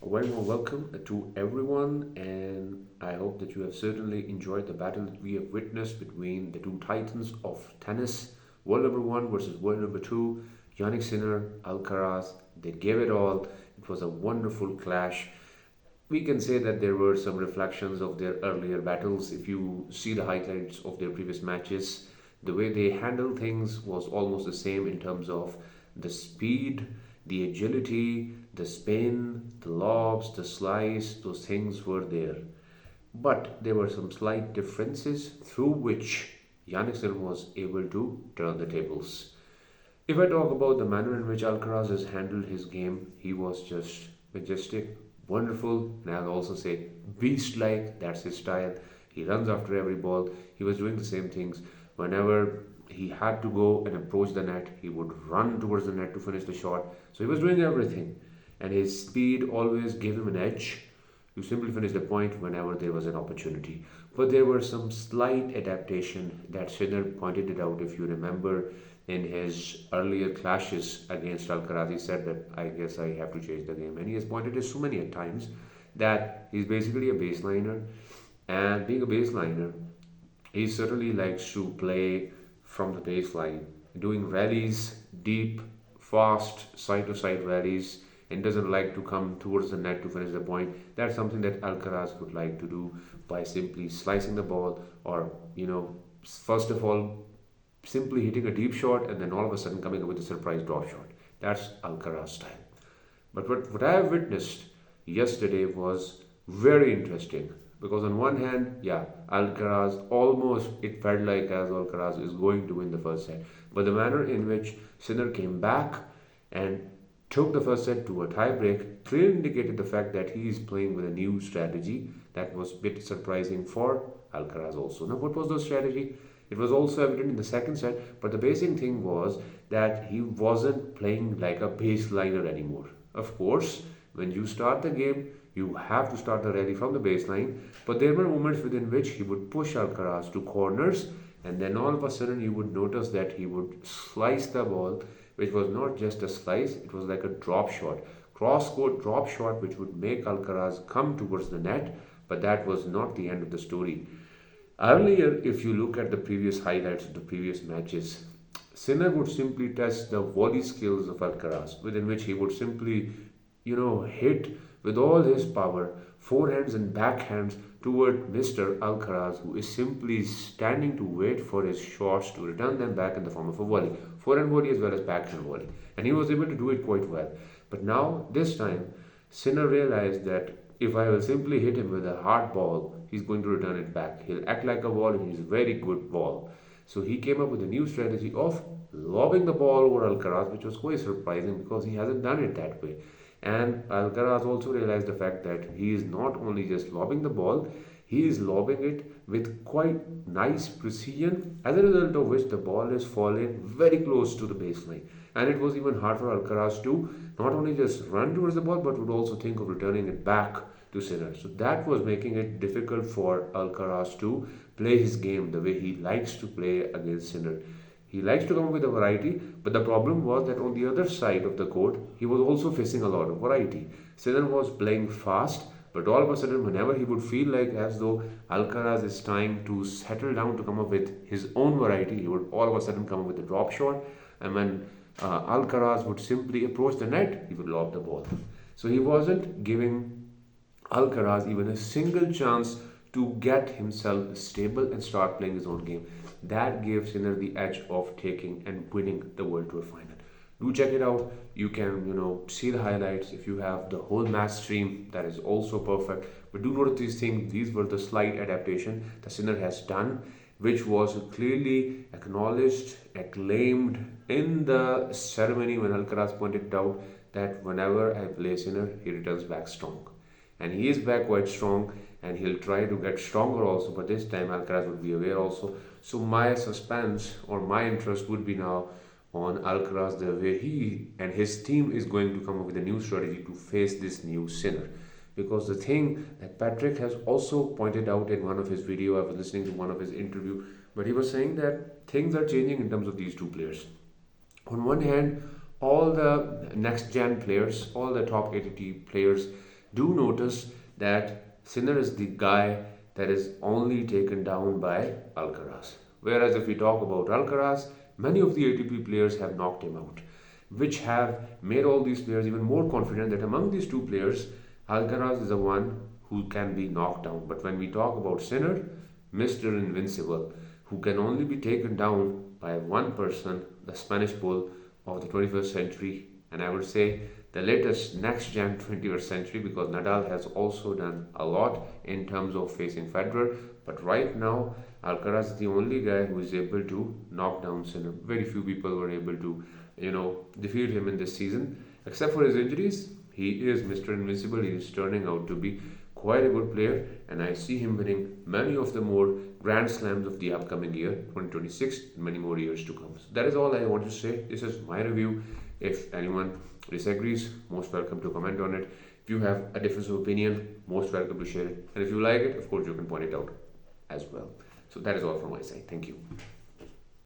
A very warm welcome to everyone, and I hope that you have certainly enjoyed the battle that we have witnessed between the two titans of tennis, world number one versus world number two, Yannick Sinner, Alcaraz. They gave it all. It was a wonderful clash. We can say that there were some reflections of their earlier battles. If you see the highlights of their previous matches, the way they handled things was almost the same in terms of the speed, the agility, the spin, the lobs, the slice, those things were there. But there were some slight differences through which Yannick was able to turn the tables. If I talk about the manner in which Alcaraz has handled his game, he was just majestic, wonderful, and I'll also say beast like. That's his style. He runs after every ball. He was doing the same things. Whenever he had to go and approach the net, he would run towards the net to finish the shot. So he was doing everything. And his speed always gave him an edge to simply finish the point whenever there was an opportunity. But there were some slight adaptation that Sinner pointed it out. If you remember, in his earlier clashes against Alcaraz, he said that I guess I have to change the game. And he has pointed it so many times that he's basically a baseliner. And being a baseliner, he certainly likes to play from the baseline, doing rallies, deep, fast, side to side rallies, and doesn't like to come towards the net to finish the point. That's something that Alcaraz would like to do by simply slicing the ball or, first of all, simply hitting a deep shot and then all of a sudden coming up with a surprise drop shot. That's Alcaraz style. But what I have witnessed yesterday was very interesting because on one hand, yeah, Alcaraz almost it felt like as Alcaraz is going to win the first set, but the manner in which Sinner came back and took the first set to a tiebreak clearly indicated the fact that he is playing with a new strategy that was a bit surprising for Alcaraz also. Now, what was the strategy? It was also evident in the second set, but the basic thing was that he wasn't playing like a baseliner anymore. Of course, when you start the game, you have to start the rally from the baseline, but there were moments within which he would push Alcaraz to corners, and then all of a sudden you would notice that he would slice the ball, which was not just a slice, it was like a drop shot, cross-court drop shot, which would make Alcaraz come towards the net, but that was not the end of the story. Earlier, if you look at the previous highlights of the previous matches, Sinner would simply test the volley skills of Alcaraz, within which he would simply, hit with all his power, forehands and backhands toward Mr. Alcaraz, who is simply standing to wait for his shots to return them back in the form of a volley, forehand volley as well as backhand volley. And he was able to do it quite well. But now, this time, Sinner realized that if I will simply hit him with a hard ball, he's going to return it back. He'll act like a ball and he's a very good ball. So he came up with a new strategy of lobbing the ball over Alcaraz, which was quite surprising because he hasn't done it that way. And Alcaraz also realized the fact that he is not only just lobbing the ball, he is lobbing it with quite nice precision, as a result of which the ball is falling very close to the baseline. And it was even hard for Alcaraz to not only just run towards the ball, but would also think of returning it back to Sinner. So that was making it difficult for Alcaraz to play his game the way he likes to play against Sinner. He likes to come up with a variety, but the problem was that on the other side of the court, he was also facing a lot of variety. Sinner was playing fast, but all of a sudden, whenever he would feel like as though Alcaraz is trying to settle down to come up with his own variety, he would all of a sudden come up with a drop shot. And when Alcaraz would simply approach the net, he would lob the ball. So he wasn't giving Alcaraz even a single chance to get himself stable and start playing his own game. That gave Sinner the edge of taking and winning the World Tour final. Do check it out. You can, see the highlights. If you have the whole match stream, that is also perfect. But do note these things. These were the slight adaptation that Sinner has done, which was clearly acknowledged, acclaimed in the ceremony when Alcaraz pointed out that whenever I play Sinner, he returns back strong. And he is back quite strong, and he'll try to get stronger also, but this time Alcaraz would be aware also. So my suspense or my interest would be now on Alcaraz, the way he and his team is going to come up with a new strategy to face this new Sinner. Because the thing that Patrick has also pointed out in one of his video, I was listening to one of his interview, but he was saying that things are changing in terms of these two players. On one hand, all the next gen players, all the top ATP players, Do notice that Sinner is the guy that is only taken down by Alcaraz. Whereas if we talk about Alcaraz, many of the ATP players have knocked him out, which have made all these players even more confident that among these two players, Alcaraz is the one who can be knocked down. But when we talk about Sinner, Mr. Invincible, who can only be taken down by one person, the Spanish bull of the 21st century, and I would say the latest next gen 21st century, because Nadal has also done a lot in terms of facing Federer. But right now, Alcaraz is the only guy who is able to knock down Sinner. Very few people were able to, defeat him in this season, except for his injuries. He is Mr. Invincible. He is turning out to be quite a good player, and I see him winning many of the more Grand Slams of the upcoming year, 2026, and many more years to come. So that is all I want to say. This is my review. If anyone disagrees, most welcome to comment on it. If you have a difference of opinion, most welcome to share it. And if you like it, of course, you can point it out as well. So that is all from my side. Thank you.